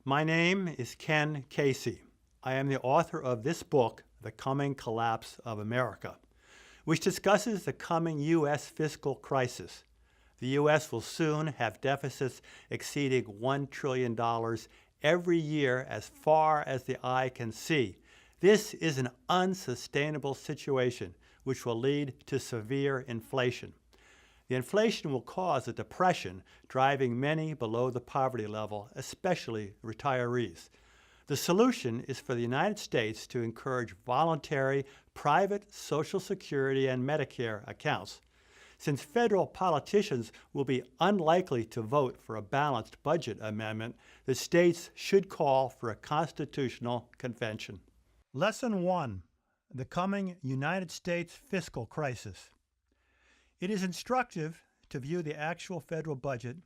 My name is Ken Casey. I am the author of this book, The Coming Collapse of America, which discusses the coming U.S. fiscal crisis. The U.S. will soon have deficits exceeding $1 trillion every year as far as the eye can see. This is an unsustainable situation which will lead to severe inflation. The inflation will cause a depression, driving many below the poverty level, especially retirees. The solution is for the United States to encourage voluntary private Social Security and Medicare accounts. Since federal politicians will be unlikely to vote for a balanced budget amendment, the states should call for a constitutional convention. Lesson 1. The coming United States fiscal crisis. It is instructive to view the actual federal budget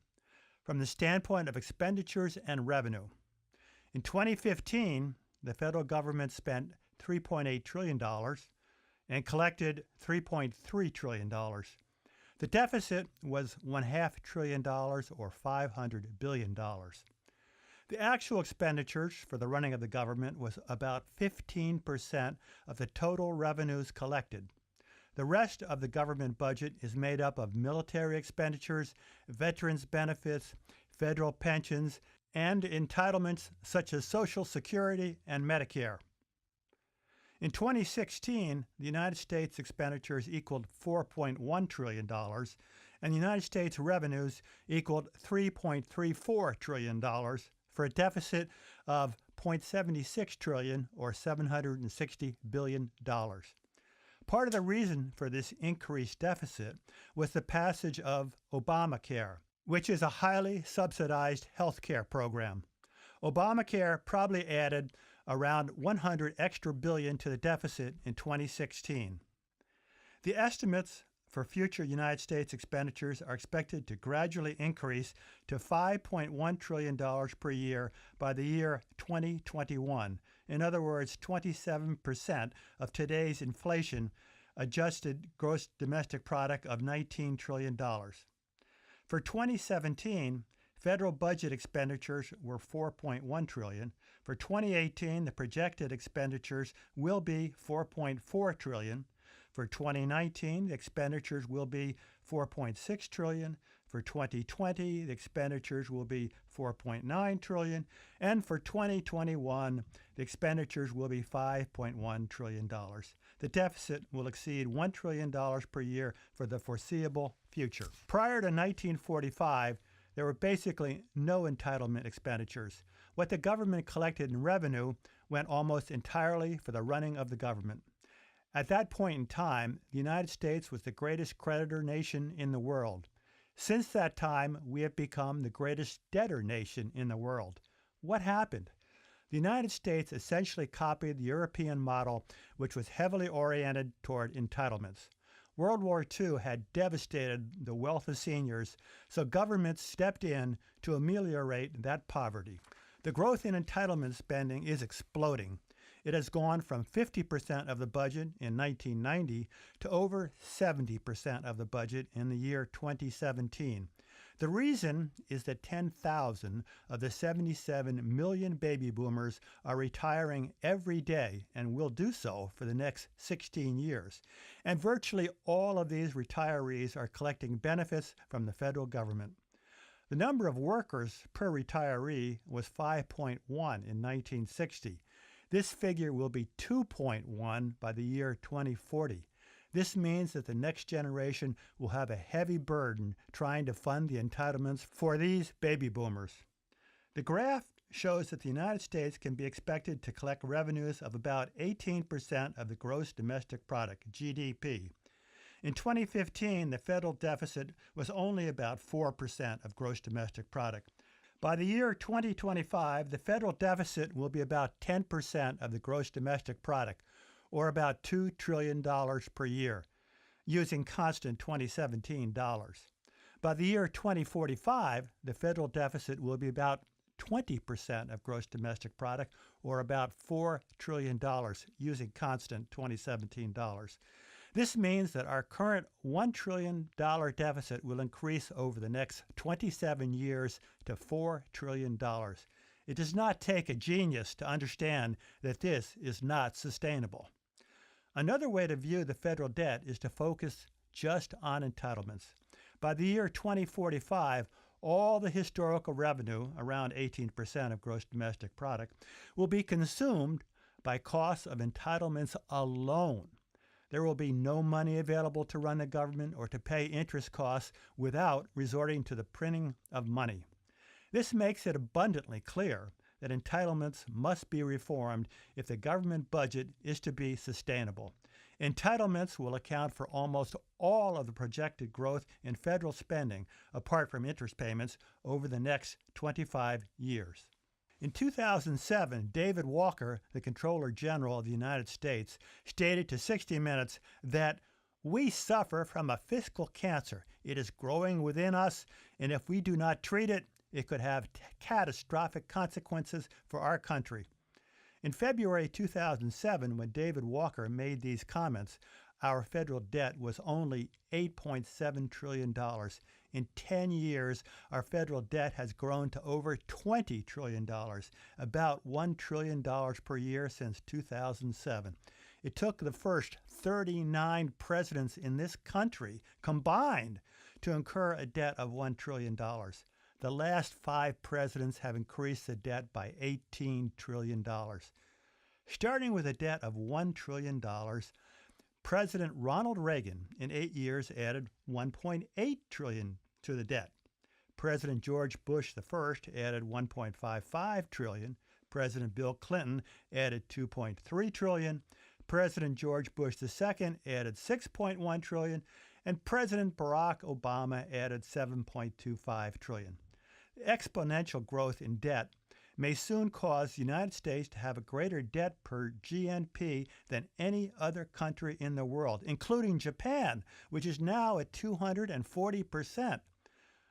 from the standpoint of expenditures and revenue. In 2015, the federal government spent $3.8 trillion and collected $3.3 trillion. The deficit was $0.5 trillion or $500 billion. The actual expenditures for the running of the government was about 15% of the total revenues collected. The rest of the government budget is made up of military expenditures, veterans benefits, federal pensions, and entitlements such as Social Security and Medicare. In 2016, the United States expenditures equaled $4.1 trillion, and the United States revenues equaled $3.34 trillion for a deficit of $0.76 trillion or $760 billion. Part of the reason for this increased deficit was the passage of Obamacare, which is a highly subsidized health care program. Obamacare probably added around $100 extra billion to the deficit in 2016. The estimates for future United States expenditures are expected to gradually increase to $5.1 trillion per year by the year 2021. In other words, 27% of today's inflation adjusted gross domestic product of $19 trillion. For 2017, federal budget expenditures were $4.1 trillion. For 2018, the projected expenditures will be $4.4 trillion. For 2019, the expenditures will be $4.6 trillion. For 2020, the expenditures will be $4.9 trillion. And for 2021, the expenditures will be $5.1 trillion. The deficit will exceed $1 trillion per year for the foreseeable future. Prior to 1945, there were basically no entitlement expenditures. What the government collected in revenue went almost entirely for the running of the government. At that point in time, the United States was the greatest creditor nation in the world. Since that time, we have become the greatest debtor nation in the world. What happened? The United States essentially copied the European model, which was heavily oriented toward entitlements. World War II had devastated the wealth of seniors, so governments stepped in to ameliorate that poverty. The growth in entitlement spending is exploding. It has gone from 50% of the budget in 1990 to over 70% of the budget in the year 2017. The reason is that 10,000 of the 77 million baby boomers are retiring every day and will do so for the next 16 years. And virtually all of these retirees are collecting benefits from the federal government. The number of workers per retiree was 5.1 in 1960. This figure will be 2.1 by the year 2040. This means that the next generation will have a heavy burden trying to fund the entitlements for these baby boomers. The graph shows that the United States can be expected to collect revenues of about 18% of the gross domestic product, GDP. In 2015, the federal deficit was only about 4% of gross domestic product. By the year 2025, the federal deficit will be about 10% of the gross domestic product, or about $2 trillion per year, using constant 2017 dollars. By the year 2045, the federal deficit will be about 20% of gross domestic product, or about $4 trillion, using constant 2017 dollars. This means that our current $1 trillion deficit will increase over the next 27 years to $4 trillion. It does not take a genius to understand that this is not sustainable. Another way to view the federal debt is to focus just on entitlements. By the year 2045, all the historical revenue, around 18% of gross domestic product, will be consumed by costs of entitlements alone. There will be no money available to run the government or to pay interest costs without resorting to the printing of money. This makes it abundantly clear that entitlements must be reformed if the government budget is to be sustainable. Entitlements will account for almost all of the projected growth in federal spending, apart from interest payments, over the next 25 years. In 2007, David Walker, the Comptroller General of the United States, stated to 60 Minutes that we suffer from a fiscal cancer. It is growing within us, and if we do not treat it, it could have catastrophic consequences for our country. In February 2007, when David Walker made these comments, our federal debt was only $8.7 trillion. In 10 years, our federal debt has grown to over $20 trillion, about $1 trillion per year since 2007. It took the first 39 presidents in this country combined to incur a debt of $1 trillion. The last 5 presidents have increased the debt by $18 trillion. Starting with a debt of $1 trillion, President Ronald Reagan in 8 years added $1.8 trillion to the debt. President George Bush I added $1.55 trillion. President Bill Clinton added $2.3 trillion. President George Bush II added $6.1 trillion. And President Barack Obama added $7.25 trillion. Exponential growth in debt may soon cause the United States to have a greater debt per GNP than any other country in the world, including Japan, which is now at 240%.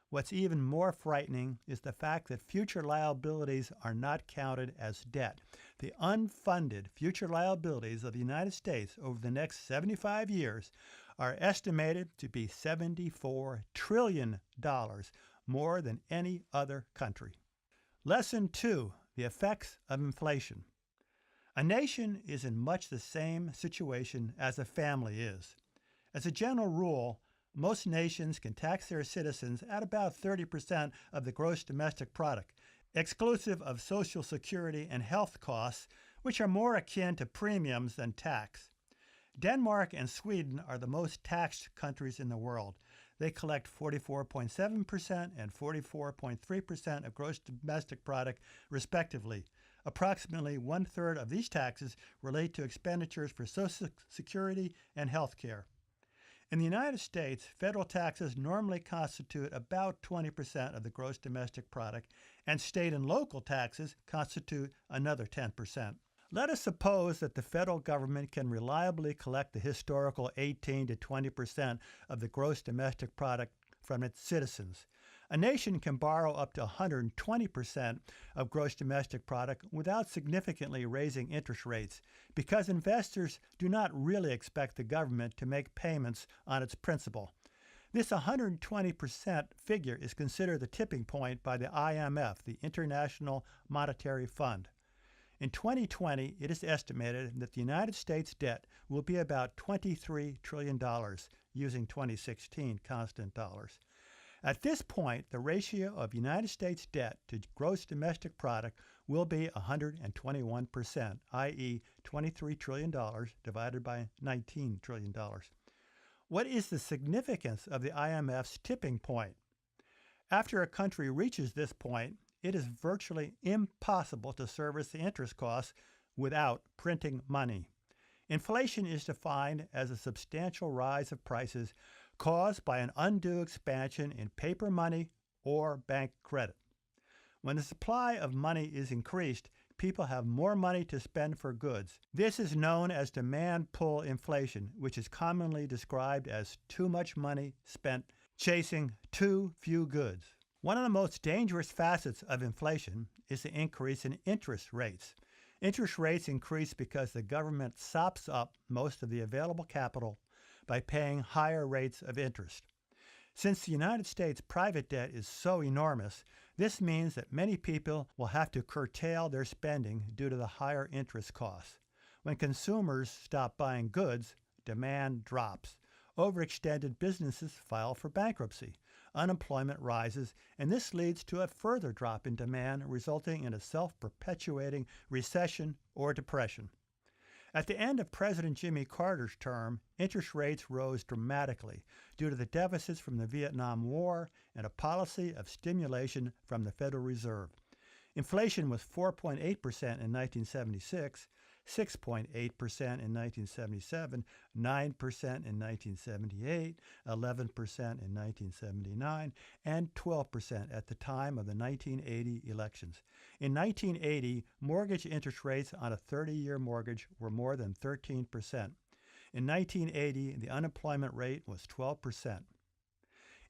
What's even more frightening is the fact that future liabilities are not counted as debt. The unfunded future liabilities of the United States over the next 75 years are estimated to be $74 trillion, more than any other country. Lesson 2, the effects of inflation. A nation is in much the same situation as a family is. As a general rule, most nations can tax their citizens at about 30% of the gross domestic product, exclusive of Social Security and health costs, which are more akin to premiums than tax. Denmark and Sweden are the most taxed countries in the world. They collect 44.7% and 44.3% of gross domestic product, respectively. Approximately 1/3 of these taxes relate to expenditures for Social Security and health care. In the United States, federal taxes normally constitute about 20% of the gross domestic product, and state and local taxes constitute another 10%. Let us suppose that the federal government can reliably collect the historical 18 to 20% of the gross domestic product from its citizens. A nation can borrow up to 120% of gross domestic product without significantly raising interest rates, because investors do not really expect the government to make payments on its principal. This 120% figure is considered the tipping point by the IMF, the International Monetary Fund. In 2020, it is estimated that the United States debt will be about $23 trillion, using 2016 constant dollars. At this point, the ratio of United States debt to gross domestic product will be 121%, i.e. $23 trillion divided by $19 trillion. What is the significance of the IMF's tipping point? After a country reaches this point, it is virtually impossible to service the interest costs without printing money. Inflation is defined as a substantial rise of prices caused by an undue expansion in paper money or bank credit. When the supply of money is increased, people have more money to spend for goods. This is known as demand pull inflation, which is commonly described as too much money spent chasing too few goods. One of the most dangerous facets of inflation is the increase in interest rates. Interest rates increase because the government sops up most of the available capital by paying higher rates of interest. Since the United States private debt is so enormous, this means that many people will have to curtail their spending due to the higher interest costs. When consumers stop buying goods, demand drops. Overextended businesses file for bankruptcy. Unemployment rises, and this leads to a further drop in demand, resulting in a self-perpetuating recession or depression. At the end of President Jimmy Carter's term, interest rates rose dramatically due to the deficits from the Vietnam War and a policy of stimulation from the Federal Reserve. Inflation was 4.8% in 1976, 6.8% in 1977, 9% in 1978, 11% in 1979, and 12% at the time of the 1980 elections. In 1980, mortgage interest rates on a 30-year mortgage were more than 13%. In 1980, the unemployment rate was 12%.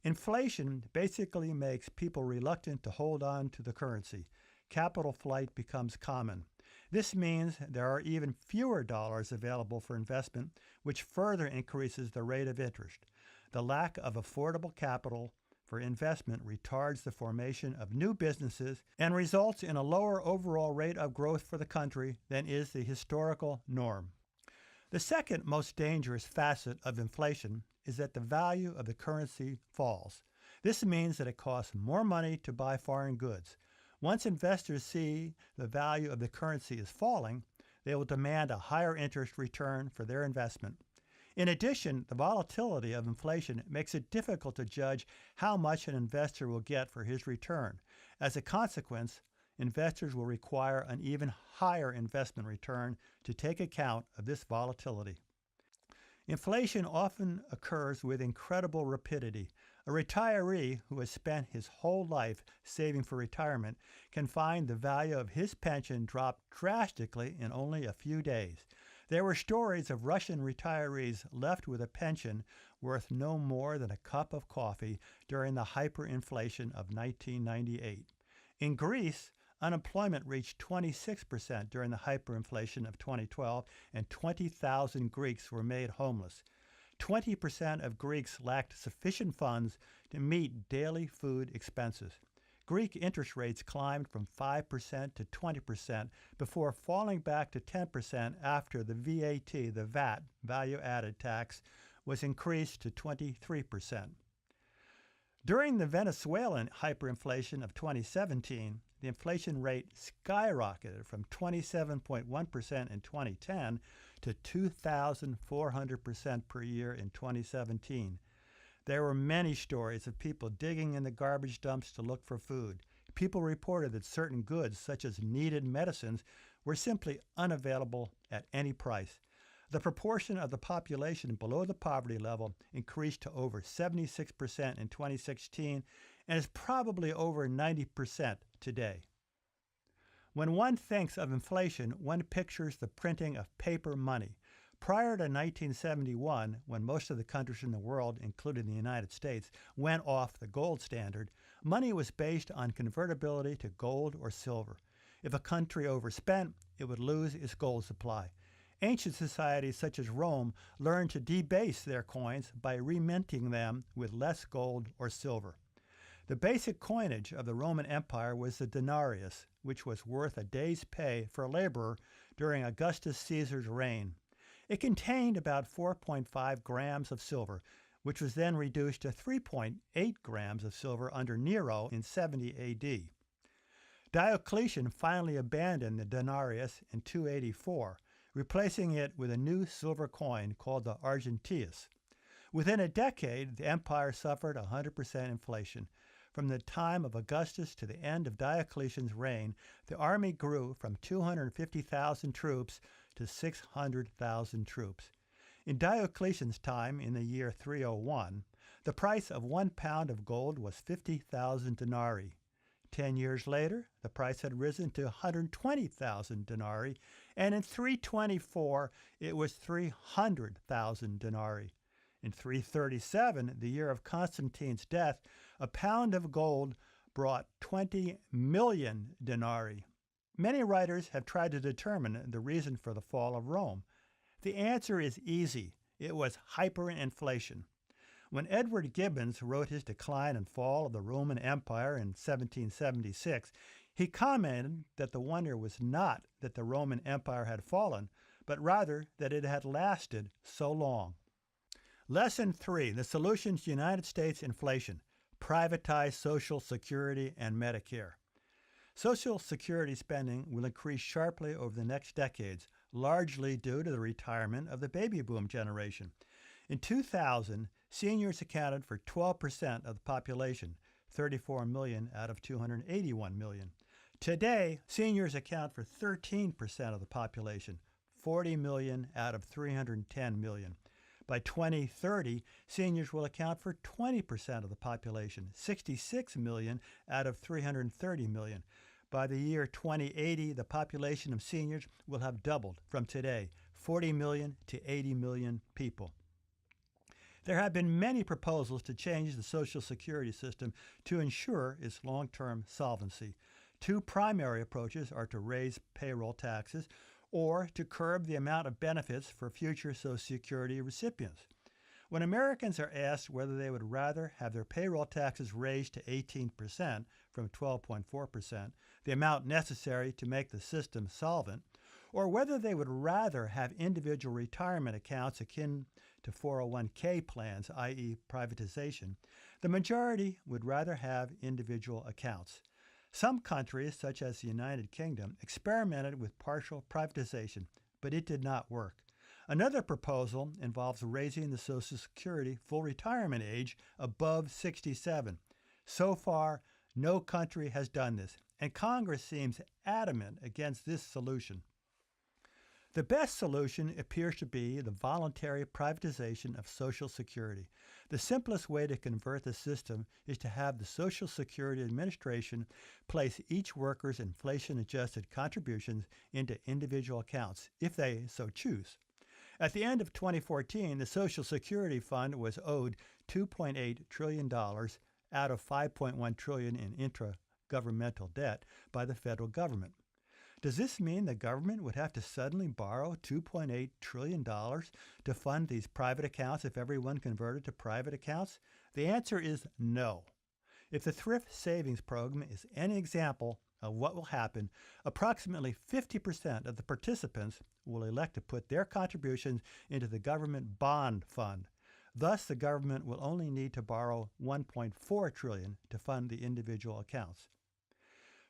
Inflation basically makes people reluctant to hold on to the currency. Capital flight becomes common. This means there are even fewer dollars available for investment, which further increases the rate of interest. The lack of affordable capital for investment retards the formation of new businesses and results in a lower overall rate of growth for the country than is the historical norm. The second most dangerous facet of inflation is that the value of the currency falls. This means that it costs more money to buy foreign goods. Once investors see the value of the currency is falling, they will demand a higher interest return for their investment. In addition, the volatility of inflation makes it difficult to judge how much an investor will get for his return. As a consequence, investors will require an even higher investment return to take account of this volatility. Inflation often occurs with incredible rapidity. A retiree who has spent his whole life saving for retirement can find the value of his pension drop drastically in only a few days. There were stories of Russian retirees left with a pension worth no more than a cup of coffee during the hyperinflation of 1998. In Greece, unemployment reached 26% during the hyperinflation of 2012, and 20,000 Greeks were made homeless. 20% of Greeks lacked sufficient funds to meet daily food expenses. Greek interest rates climbed from 5% to 20% before falling back to 10% after the VAT, value-added tax, was increased to 23%. During the Venezuelan hyperinflation of 2017, the inflation rate skyrocketed from 27.1% in 2010 to 2,400% per year in 2017. There were many stories of people digging in the garbage dumps to look for food. People reported that certain goods, such as needed medicines, were simply unavailable at any price. The proportion of the population below the poverty level increased to over 76% in 2016 and is probably over 90% today. When one thinks of inflation, one pictures the printing of paper money. Prior to 1971, when most of the countries in the world, including the United States, went off the gold standard, money was based on convertibility to gold or silver. If a country overspent, it would lose its gold supply. Ancient societies such as Rome learned to debase their coins by reminting them with less gold or silver. The basic coinage of the Roman Empire was the denarius, which was worth a day's pay for a laborer during Augustus Caesar's reign. It contained about 4.5 grams of silver, which was then reduced to 3.8 grams of silver under Nero in 70 A.D. Diocletian finally abandoned the denarius in 284, replacing it with a new silver coin called the argenteus. Within a decade, the empire suffered 100% inflation. From the time of Augustus to the end of Diocletian's reign, the army grew from 250,000 troops to 600,000 troops. In Diocletian's time, in the year 301, the price of 1 pound of gold was 50,000 denarii. 10 years later, the price had risen to 120,000 denarii, and in 324, it was 300,000 denarii. In 337, the year of Constantine's death, a pound of gold brought 20 million denarii. Many writers have tried to determine the reason for the fall of Rome. The answer is easy. It was hyperinflation. When Edward Gibbons wrote his Decline and Fall of the Roman Empire in 1776, he commented that the wonder was not that the Roman Empire had fallen, but rather that it had lasted so long. Lesson 3, the solution to United States inflation: privatize Social Security and Medicare. Social Security spending will increase sharply over the next decades, largely due to the retirement of the baby boom generation. In 2000, seniors accounted for 12% of the population, 34 million out of 281 million. Today, seniors account for 13% of the population, 40 million out of 310 million. By 2030, seniors will account for 20% of the population, 66 million out of 330 million. By the year 2080, the population of seniors will have doubled from today, 40 million to 80 million people. There have been many proposals to change the Social Security system to ensure its long-term solvency. Two primary approaches are to raise payroll taxes or to curb the amount of benefits for future Social Security recipients. When Americans are asked whether they would rather have their payroll taxes raised to 18% from 12.4%, the amount necessary to make the system solvent, or whether they would rather have individual retirement accounts akin to 401k plans, i.e. privatization, the majority would rather have individual accounts. Some countries, such as the United Kingdom, experimented with partial privatization, but it did not work. Another proposal involves raising the Social Security full retirement age above 67. So far, no country has done this, and Congress seems adamant against this solution. The best solution appears to be the voluntary privatization of Social Security. The simplest way to convert the system is to have the Social Security Administration place each worker's inflation-adjusted contributions into individual accounts, if they so choose. At the end of 2014, the Social Security Fund was owed $2.8 trillion out of $5.1 trillion in intra-governmental debt by the federal government. Does this mean the government would have to suddenly borrow $2.8 trillion to fund these private accounts if everyone converted to private accounts? The answer is no. If the Thrift Savings Program is any example of what will happen, approximately 50% of the participants will elect to put their contributions into the government bond fund. Thus, the government will only need to borrow $1.4 trillion to fund the individual accounts.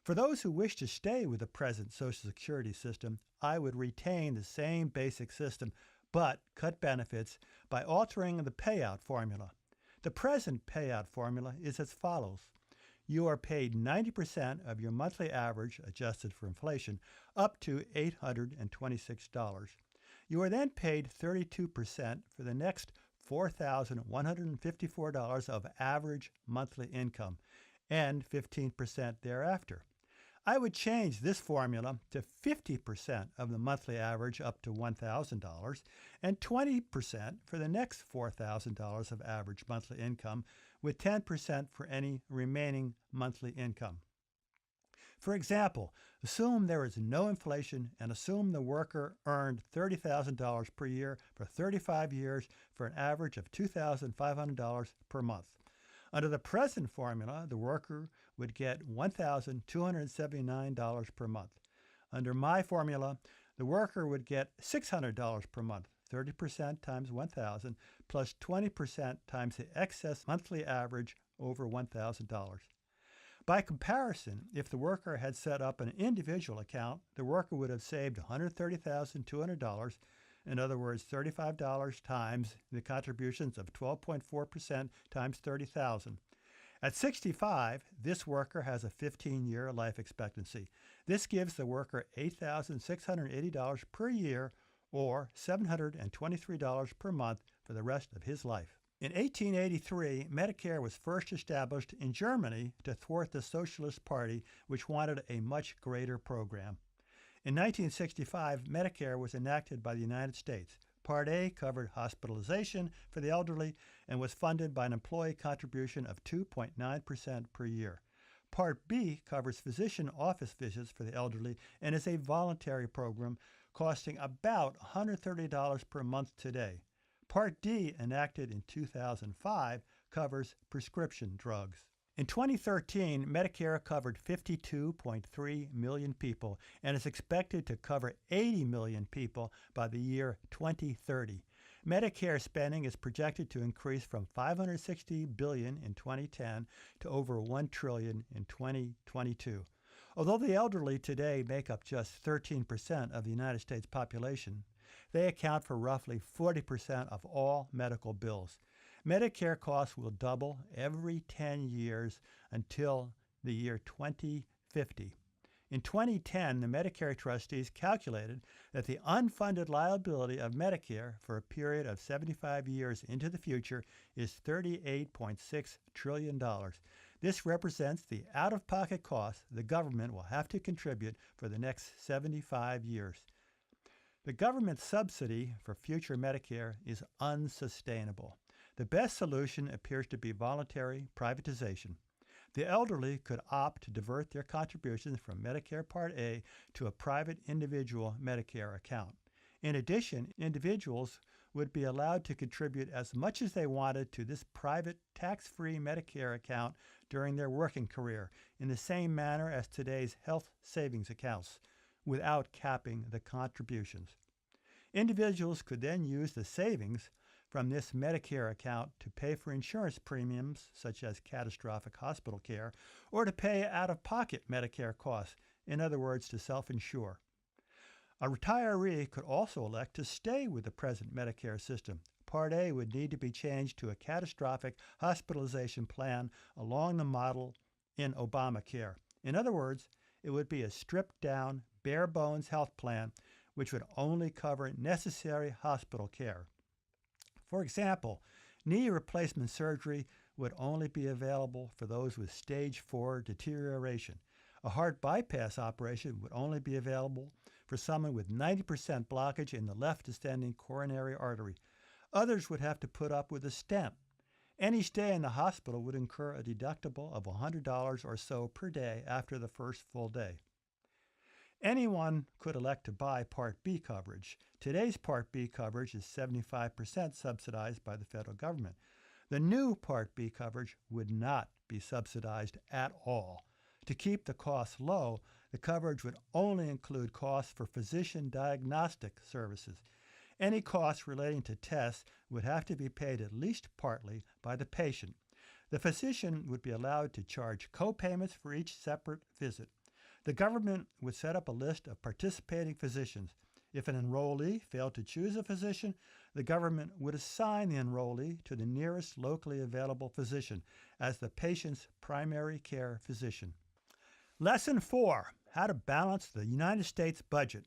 For those who wish to stay with the present Social Security system, I would retain the same basic system, but cut benefits by altering the payout formula. The present payout formula is as follows. You are paid 90% of your monthly average, adjusted for inflation, up to $826. You are then paid 32% for the next $4,154 of average monthly income, and 15% thereafter. I would change this formula to 50% of the monthly average up to $1,000 and 20% for the next $4,000 of average monthly income, with 10% for any remaining monthly income. For example, assume there is no inflation and assume the worker earned $30,000 per year for 35 years for an average of $2,500 per month. Under the present formula, the worker would get $1,279 per month. Under my formula, the worker would get $600 per month, 30% times 1,000 plus 20% times the excess monthly average over $1,000. By comparison, if the worker had set up an individual account, the worker would have saved $130,200, in other words, $35 times the contributions of 12.4% times 30,000. At 65, this worker has a 15-year life expectancy. This gives the worker $8,680 per year or $723 per month for the rest of his life. In 1883, Medicare was first established in Germany to thwart the Socialist Party, which wanted a much greater program. In 1965, Medicare was enacted by the United States. Part A covered hospitalization for the elderly and was funded by an employee contribution of 2.9% per year. Part B covers physician office visits for the elderly and is a voluntary program costing about $130 per month today. Part D, enacted in 2005, covers prescription drugs. In 2013, Medicare covered 52.3 million people and is expected to cover 80 million people by the year 2030. Medicare spending is projected to increase from $560 billion in 2010 to over $1 trillion in 2022. Although the elderly today make up just 13% of the United States population, they account for roughly 40% of all medical bills. Medicare costs will double every 10 years until the year 2050. In 2010, the Medicare trustees calculated that the unfunded liability of Medicare for a period of 75 years into the future is $38.6 trillion. This represents the out-of-pocket costs the government will have to contribute for the next 75 years. The government subsidy for future Medicare is unsustainable. The best solution appears to be voluntary privatization. The elderly could opt to divert their contributions from Medicare Part A to a private individual Medicare account. In addition, individuals would be allowed to contribute as much as they wanted to this private tax-free Medicare account during their working career, in the same manner as today's health savings accounts, without capping the contributions. Individuals could then use the savings from this Medicare account to pay for insurance premiums, such as catastrophic hospital care, or to pay out-of-pocket Medicare costs, in other words, to self-insure. A retiree could also elect to stay with the present Medicare system. Part A would need to be changed to a catastrophic hospitalization plan along the model in Obamacare. In other words, it would be a stripped-down, bare-bones health plan which would only cover necessary hospital care. For example, knee replacement surgery would only be available for those with stage 4 deterioration. A heart bypass operation would only be available for someone with 90% blockage in the left descending coronary artery. Others would have to put up with a stent. Any stay in the hospital would incur a deductible of $100 or so per day after the first full day. Anyone could elect to buy Part B coverage. Today's Part B coverage is 75% subsidized by the federal government. The new Part B coverage would not be subsidized at all. To keep the costs low, the coverage would only include costs for physician diagnostic services. Any costs relating to tests would have to be paid at least partly by the patient. The physician would be allowed to charge co-payments for each separate visit. The government would set up a list of participating physicians. If an enrollee failed to choose a physician, the government would assign the enrollee to the nearest locally available physician as the patient's primary care physician. Lesson 4, how to balance the United States budget.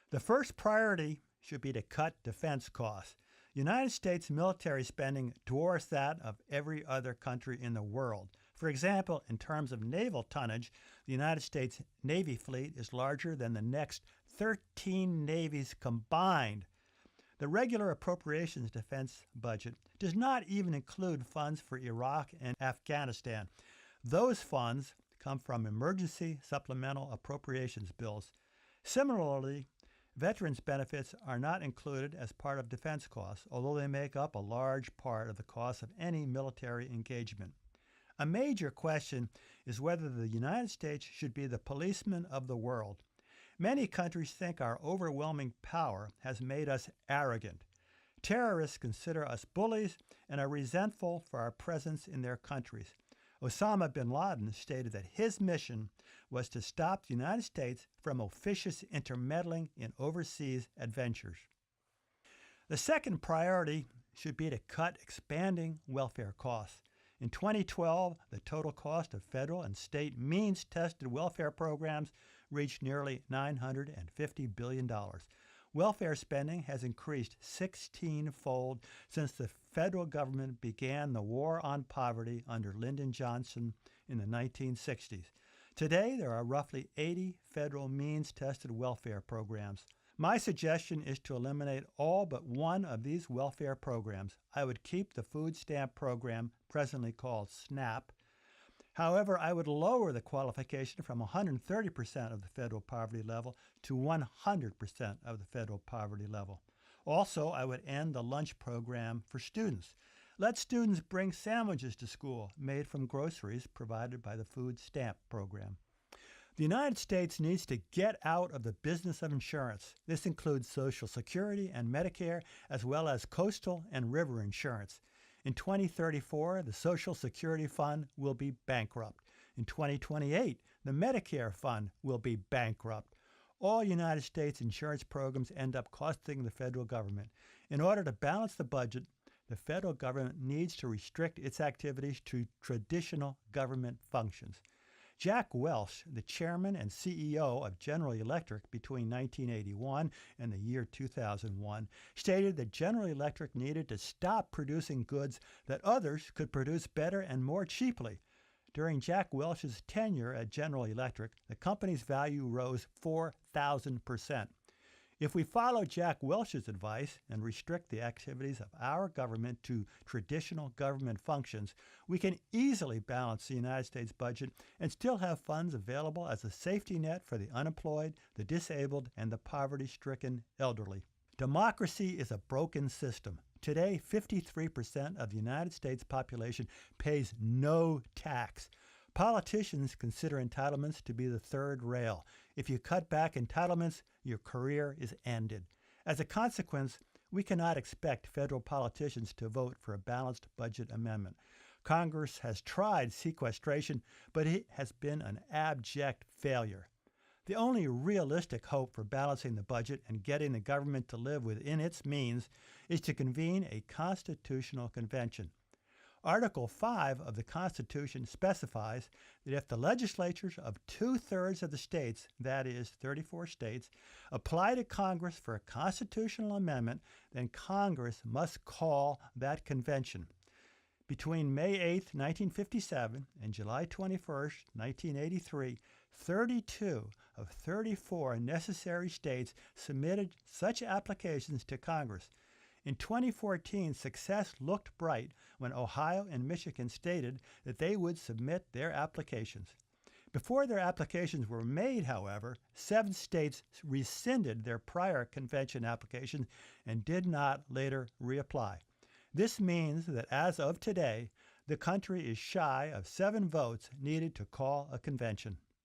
The first priority should be to cut defense costs. United States military spending dwarfs that of every other country in the world. For example, in terms of naval tonnage, the United States Navy fleet is larger than the next 13 navies combined. The regular appropriations defense budget does not even include funds for Iraq and Afghanistan. Those funds come from emergency supplemental appropriations bills. Similarly, veterans' benefits are not included as part of defense costs, although they make up a large part of the cost of any military engagement. A major question is whether the United States should be the policeman of the world. Many countries think our overwhelming power has made us arrogant. Terrorists consider us bullies and are resentful for our presence in their countries. Osama bin Laden stated that his mission was to stop the United States from officious intermeddling in overseas adventures. The second priority should be to cut expanding welfare costs. In 2012, the total cost of federal and state means-tested welfare programs reached nearly $950 billion. Welfare spending has increased 16-fold since the federal government began the war on poverty under Lyndon Johnson in the 1960s. Today, there are roughly 80 federal means-tested welfare programs. My suggestion is to eliminate all but one of these welfare programs. I would keep the food stamp program, presently called SNAP. However, I would lower the qualification from 130% of the federal poverty level to 100% of the federal poverty level. Also, I would end the lunch program for students. Let students bring sandwiches to school made from groceries provided by the food stamp program. The United States needs to get out of the business of insurance. This includes Social Security and Medicare, as well as coastal and river insurance. In 2034, the Social Security Fund will be bankrupt. In 2028, the Medicare Fund will be bankrupt. All United States insurance programs end up costing the federal government. In order to balance the budget, the federal government needs to restrict its activities to traditional government functions. Jack Welch, the chairman and CEO of General Electric between 1981 and the year 2001, stated that General Electric needed to stop producing goods that others could produce better and more cheaply. During Jack Welch's tenure at General Electric, the company's value rose 4,000%. If we follow Jack Welch's advice and restrict the activities of our government to traditional government functions, we can easily balance the United States budget and still have funds available as a safety net for the unemployed, the disabled, and the poverty-stricken elderly. Democracy is a broken system. Today, 53% of the United States population pays no tax. Politicians consider entitlements to be the third rail. If you cut back entitlements, your career is ended. As a consequence, we cannot expect federal politicians to vote for a balanced budget amendment. Congress has tried sequestration, but it has been an abject failure. The only realistic hope for balancing the budget and getting the government to live within its means is to convene a constitutional convention. Article 5 of the Constitution specifies that if the legislatures of 2/3 of the states, that is, 34 states, apply to Congress for a constitutional amendment, then Congress must call that convention. Between May 8, 1957 and July 21, 1983, 32 of 34 necessary states submitted such applications to Congress. In 2014, success looked bright when Ohio and Michigan stated that they would submit their applications. Before their applications were made, however, 7 states rescinded their prior convention applications and did not later reapply. This means that as of today, the country is shy of 7 votes needed to call a convention.